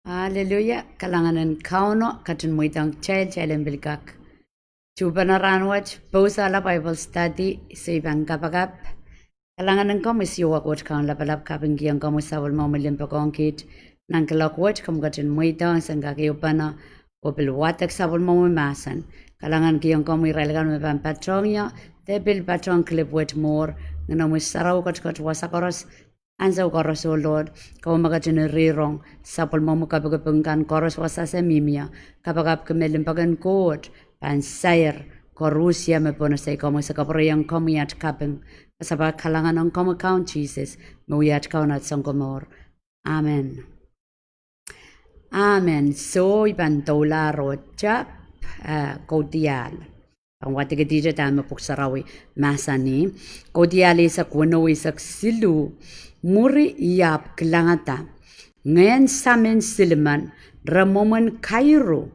Haleluya, kalanganan kauno katun muitang chelen bilkak. Chupana ranwach, pausala Bible study, sa ibang kapagap. Kalanganan ko misiwa kwat kaun lapalap kapingiang ko musawal mamalim pagongkit. Nang kalakwat kam katun muitang sanggaki upana opil watak sawal mamasan. Kalangan kiyang ko miralagan mapan patrongya, tebil patrong klipwet more, nganamus saraw kat wasakoros. Ansa koros o Lord, kau makatun rirong, sapol mo makapagapungkan koros wasasa mimia, kapagap kamelimpagan koot, pansayar, korusya mapunasay komo sa kaprayang komiyat kapeng, kasaba kalangan ng komo count Jesus, mawiyat kau nat sang komor. Amen. Amen. So, ibantola rojap, kautial. Ang wati ka dito tayo mapuksarawi masani, kautiali sa kuno isak silu, muri iyap klangata ngayon samin silman ramoman kairo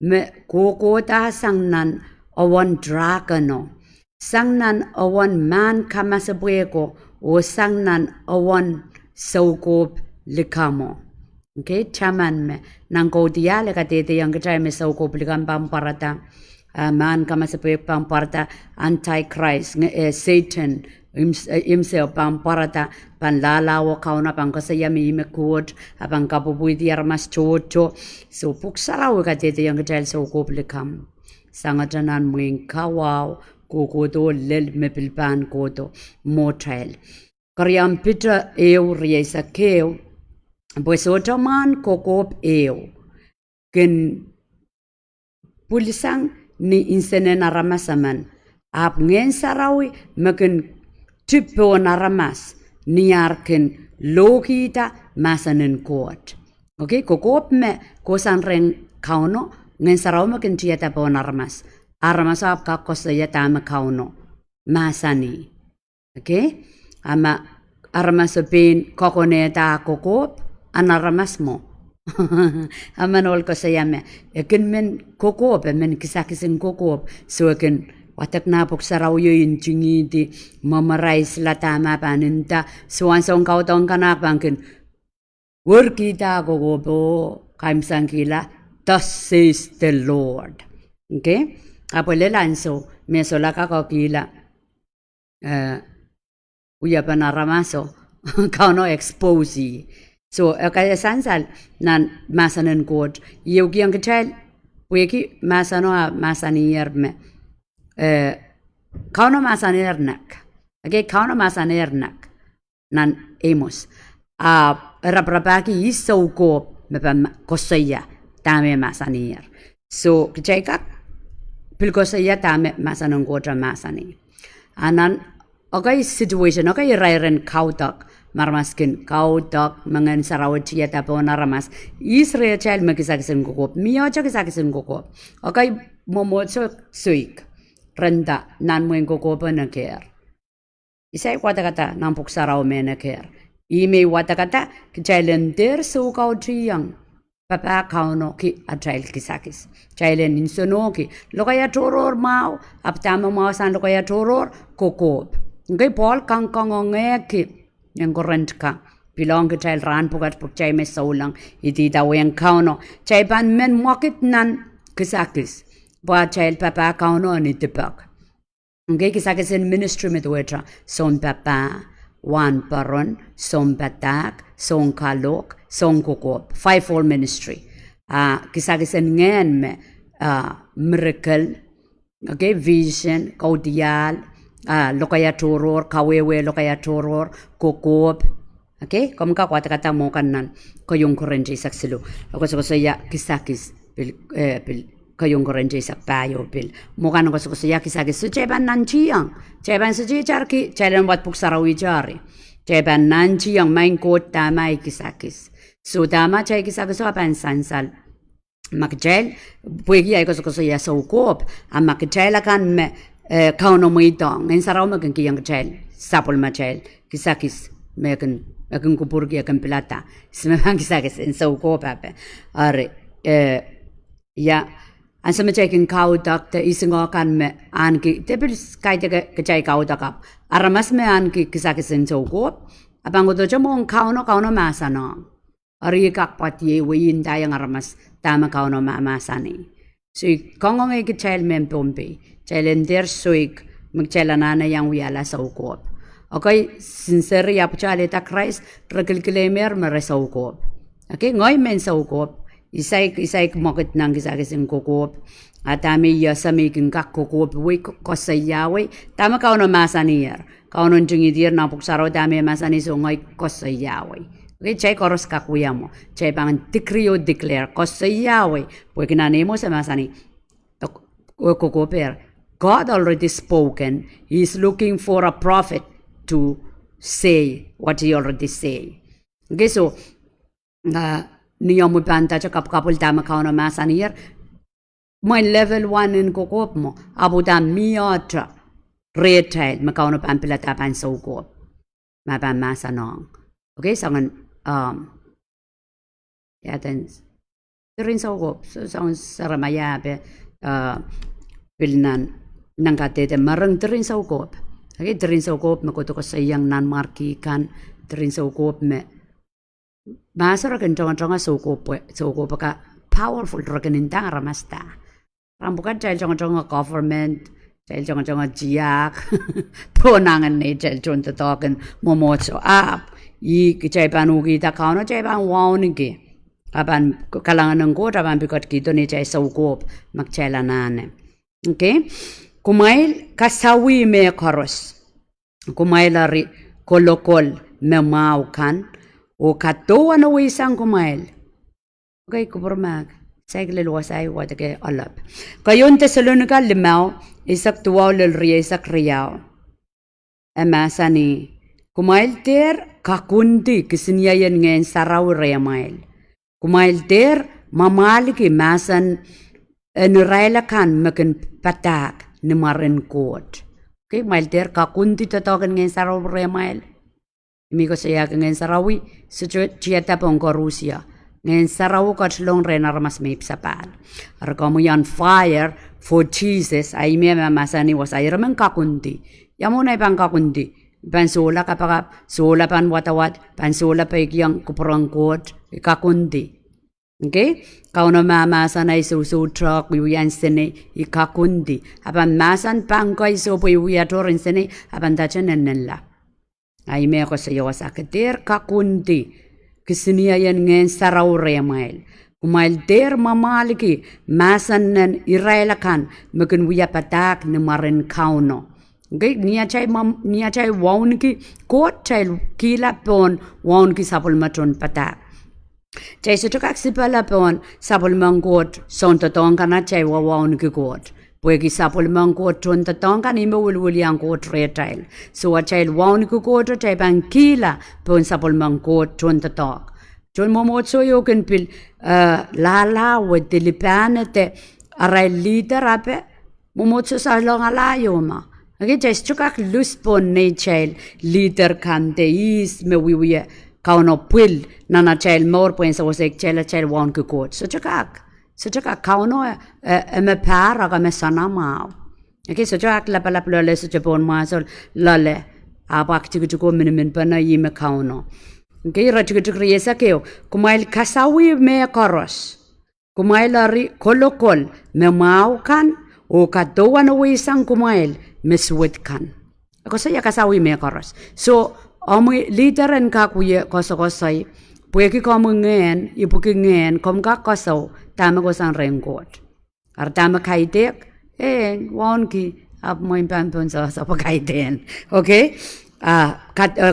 me kokota sangnan awan dragano sangnan awan man kamasabueko o sangnan awan saukop likamo. Okay, chaman me nang kaudiale katete yang kacay me saukop likam pamparata man kamasabuek pamparata antichrist Satan himself pamparata panlalawa kauna pangkasayami imekut apang kapupuiti armas chocho so puksaraw katete yang kajal sa ukuplikam sangatanan muing kawaw kukuto lel mepilpan koto motel karyam pita ew riesa keo pues otoman kokop ew ken pulisang ni insenen aramasaman ap ngen sarawi makin Tipo naramas niarken lokita masanen koot. Okay, kokop me kosan ren kauno ngen sarauma ken tiata po naramas. Aramas ap kakosaya tama kauno masani. Okay? Ama aramas pin kokoneta kokop anaramas mo. Amanol ko saya me. Eken men kokop men kisakisin kokop so eken watak na puksaraw yun chingiti mamarais latama paninta suwansong kautong kanak bangkin workita kogopo kaimsangkila thus says the Lord. Okay? Apo lelanso mesola kakokila uya panaramaso kauno expose so kaya sansal nan masanen god yogyang kachal weki masano masaniyarme kauno masanernak. Okay, kauno masanernak nan emos. Raprapaki isauko mepam kosaya tame masanir. So kicayka pilkosaya tame masanong kodra masani. Anan okay situation okay rairen kautak marmaskin kautak mangan sarawat siya tapo naramas Israel child makisakisin kokop miyo chakisakisin kokop okay momotso suik renda nan muen kokopa na care. Isay watakata nan puksaraw me na care. Ime watakata kichailen der so kau triyang. Papa kauno ki atrail kisakis. Chailen insono ki lokaya toror mau aptama mau san lokaya toror kokop. Ngay Paul kang ngeki yang korent ka. Bilong ki chail ran pukat puk chay me saulang iti taweng kauno. Chay pan men mwakit nan kisakis. Buat child papa kauno ni tipak. Okay, kisakasin ministry mit wetra son papa, wan paron, son batak, son kalok, son kokop. Fivefold ministry. Kisakasin ngen me miracle, okay, vision, kaudial, lokaya toror, kawewe lokaya toror, kokop. Okay, kamu ka kata mo kanan ko yung kurente saksilo. Ako sa ya kisakis bil kayong korente sa payo pil mukan ko sa yaki sa so cheban nanchiyang cheban sa chicharki chelan wat puksarawi jari cheban nanchiyang main kot tama ikisakis so tama chay kisakis so apan sansal makjel puegi ay ko sa ya so kop ang makjel kan me kauno mo itong ngayon saraw magang kiyang chel sapol machel kisakis megan kupurgi akan pilata semang kisakis in so kop ape are ya an sama chaikin kaudak te isingo kan me anki tepil kaite ke chai kaudak aramas me anki kisakisin choko abango to chomong kauno masano Ari kakpat ye wayin tayang aramas tama kauno mamasani. So kongong ay child mem pompe, child enter soik magchalanana yang wiyala sa ukop. Okay, sincere ya pachale ta Christ trakilkilemer mere sa ukop. Okay, ngoy men sa ukop, isay mokit nang kisakising kukop. Atami ya sa making kakukop we kosayawe tama kauno masanier. Kauno jungidir na puksaro tami masani so ngoy kosayawe. Okay, chay koros kakuya mo. Chay pangan decree o declare. Kosa Yahweh. Pwede kinanimo sa masani. Kukuper. God already spoken. He's looking for a prophet to say what he already say. Okay, so, niyo mo panta cha kapul tama kao na masani yer. May level 1 in kukop mo. Abuda miyatra. Retail. Makao na pampila tapan sa ukop. Mapan masanong. Okay, sangan then rin sa ukop so sangan saramaya pe pilnan nangkatete marang rin sa ukop. Okay, rin sa ukop makoto ko sayang nan marki kan rin sa ukop me masara kan jonga sa ukop ka powerful dragon inta ramasta rambukan chai jonga government chai jonga jiak tonangan ne chai jonta token momotso up I chay pan ugi ta kauno chay pan wawn ki apan kalangan ng ko apan bikot kito ni chay sa ukop magchela nane. Okay, kumail kasawi me koros kumail ari kolokol me mau kan o katoa no isang kumail. Okay, kuburmag saygli luwasay wata ke alap kayon Tesalonika 5 isak tuwaw lilriya isak riyaw emasani kumail ter kakundi kisiniyayan ngayon saraw remail. Kumail ter mamaliki masan nurailakan makin patak ni marin kot. Okay, mail ter kakundi tatokan ngayon saraw remail. Imi ko saya ngayon sarawi siyata pong ko Rusya. Ngayon saraw ko tslong renarmas may psapal. Arko mo yan fire for Jesus ay may mamasani was ay raman kakundi. Yamo na ibang kakundi. Pansola kapag sola pan watawat pansola pa ikyang kuprangkot ikakundi. Okay, kau na mamasa na iso truck wiyan sene ikakundi apan masan pangkoy so po wiyatorin sene apan tacha nenela ay me ko sa iyo sa kater kakundi kisiniya yan ngayon saraw remail kumail der mamaliki masan nan irailakan makin wiya patak ni marin kauno. Okay, niya chay wawn ki kot chay kila pon wawn ki sapul matron patak. Chay sutukak sipala pon sapul mangkot son totong kana chay wawn ki kot. Pwe ki sapul mangkot ton totong kana ime wuli ang kot retail. So chay wawn ki kot chay bang kila pon sapul mangkot ton totong. Jon momot so yo ken pil lala with dilipane te aray leader ape momot so sa long alayo ma. Okay, just chukak luspon ne child leader kante is me wiya kauno pil nana child more points was ek child won ku court so chukak kauno me para ka me sana ma. Okay, so chukak la pala lole so chapon ma so lole abak chuko min pa na yime kauno. Okay, ra chuko yesa keo kumail kasawi me koros kumail ari kolokol me mau kan o katoa no isang kumail miswit kan. Ako saya kasawi me koros. So, amoy literan ka kuya kosay. Pwede ka mo ngayon, ipuki ngayon, kom ka kosaw, tama ko sang rengkot. Ar tama kaitek, waon ki, ap mo yung pampun sa pagkaiten. Okay?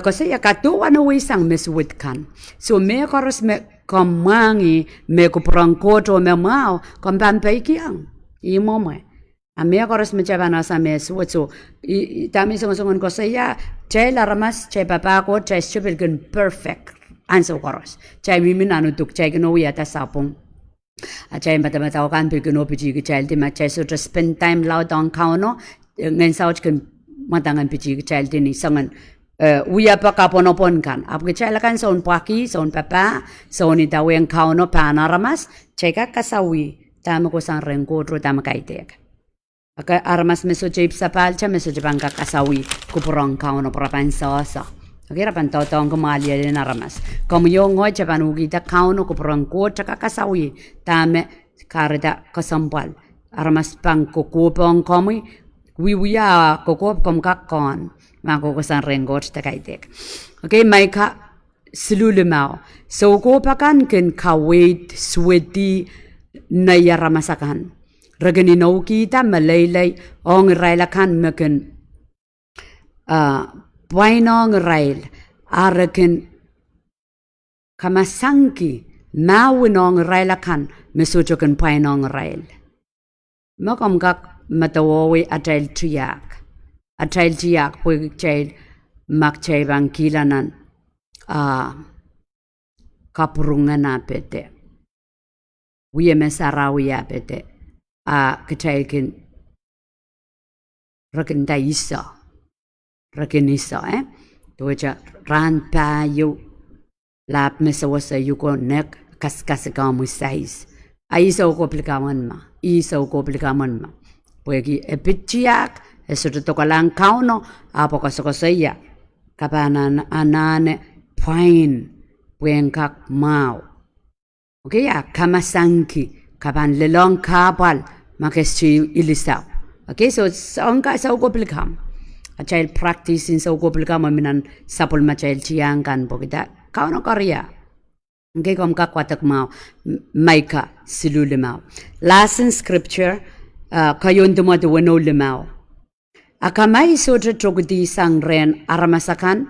Kasi katuwa na isang miswit kan. So, me koros me kamangi, me kuprangkoto, me mao, kom pampay kiyang. Imo mo Ame koros mencaba nasa mes wotso tami songon ko saya chay laramas chay papa ko chay stupid gun perfect anso koros chay mimin anu tuk chay gno yata sapong chay mata kan pe gno piji chay di ma chay so to spend time loud on kauno ngen sauch kan matangan piji chay di ni songon uya pa kaponopon kan ap chay lakan son paki son papa son itaweng kauno panaramas chay ka kasawi tama ko sang rengkotro tama kaitek Aka armas meso jeep sapalcha meso jebangka kasawi kupurong kauno prapan sosa. Okay, rapan totong kemali ale naramas. Kamu yo ngoi capan ugi ta kauno ko perangko caka kasawi tame kareta kasampal. Aramas pang koko pang kami wiya koko kom kakon. Mako kosan rengot ta kaitek. Okay, maika silulumao. So ko pakan ken kawait sweti na yaramasakan. Ragani no kita malaylay ong railakan meken Painong rail arakin kamasanki mawinong railakan mesujokan painong rail. Makom kak matawawi atail tiyak. Atail tiyak pui chail mak chail bang kilanan kapurungan apete. Wiye mesarawi apete ketailkin rakin taisa. Rakinisa Toja ran pa yu lap mesawasa yuko nek kaskas kamu sais. Aisa ko plikaman ma. Isa ko plikaman ma. Puegi epitiak esuto tokalang kauno apo kasokosaya. Kapanan anane pain puengkak mau. Okay ya kamasanki kapan lelong kapal makesi ilisau. Okay so sangka sa ko plikam. A child practice in so gopil ka maminan sapul ma child chiyang kan po kita kauno karya ngke kom ka kwatak mau maika silule mau last in scripture kayon dumo de weno le mau akamai so trogdi sang ren aramasakan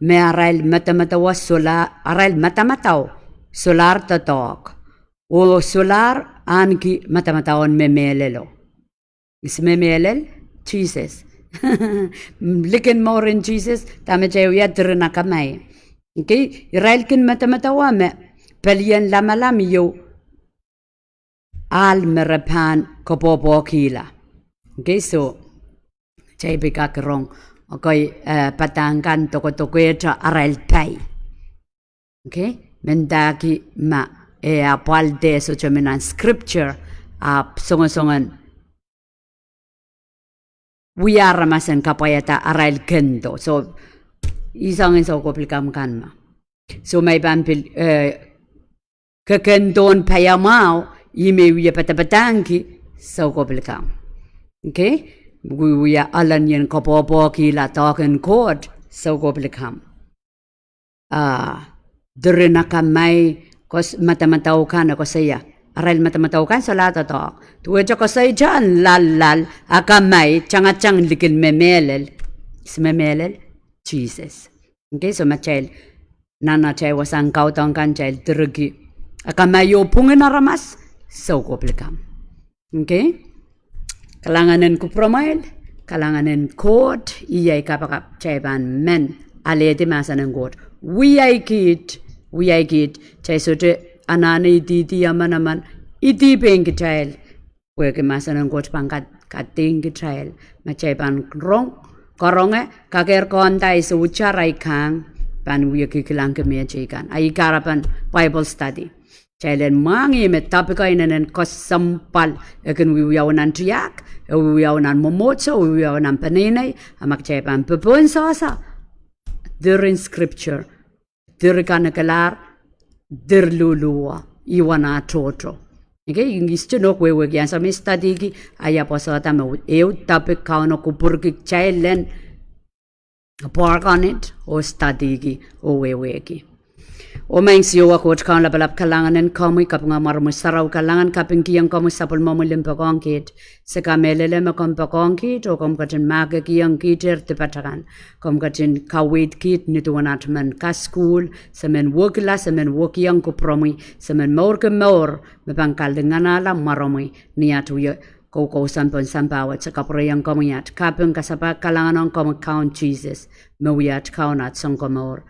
me arail matamatawa sola arail matamataw solar tatok o solar anki matamataon memelelo is memelel Jesus Likin more in Jesus, tamajawi adrena kamay. Okay, Israelkin matamatawame, pelian lamalami yo al merapan kopopo kila. Okay, so chay bikakrong. Okay, patangkan toko-tokoetra aral pay. Okay, mendaki ma apal de so chaminan scripture songon-songon. We are ramasan kapayata aral kendo. So, isangin sa koplikam kanma. So, may pampil, kakendon payamao, ime wiya patapatangi, sa koplikam. Okay? We are alan yan kapopo kila token court, sa koplikam. Dere na kamay, kos matamataw ka na ko saya. Aral matamataw kan sa lahat ito. Tuwa ko sa dyan, lal, akamay, tiyang likin memelel. Is memelel? Jesus. Okay, so machel, nana chay wasang kautang kan chay, dirigi. Akamay yo pungin aramas, so koplikam. Okay? Kalanganin ko promail, kalanganin court, iyay kapakap chay ban men, aleti masa ng court. We ay kit, chay sote, anane iti naman iti peng child weke masan ng coach pangkat kating child machay pan koronge kaker kontai so ucharay kang pan wiki kilang kemia chikan ay karapan Bible study chilen mangi met tapika inanen kosampal eken wiyawanan triak wiyawanan momotso wiyawanan panenay amak chay pan pupun sasa during scripture durikan nakalar dirluluwa iwana toto. Okay, yung isto no kwe yan sa may study ki aya po sa tama topic kauno kupurki chailen park on it o study ki o wewe ki. O maing siyo ako at kaun labalap kalanganin kamoy kapunga marumos saraw kalangan kaping kiyang kamoy sapul mamulim pagongkit sa kamelele makong pagongkit o kom katin maga kiyang kiter tipatakan kom katin kawit kit nituwan at man ka school sa men wukila sa men wukiyang kupromi sa men maur ke maur mapangkal dengan alam maromoy niyat uya kau sampun sampawat sa kaprayang kamoy at kaping kasapa kalangan ang kamoy count Jesus mawiyat kaun at sang kamor.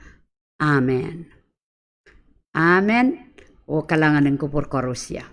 Amen. Amen. O kalanganin ko por korusya.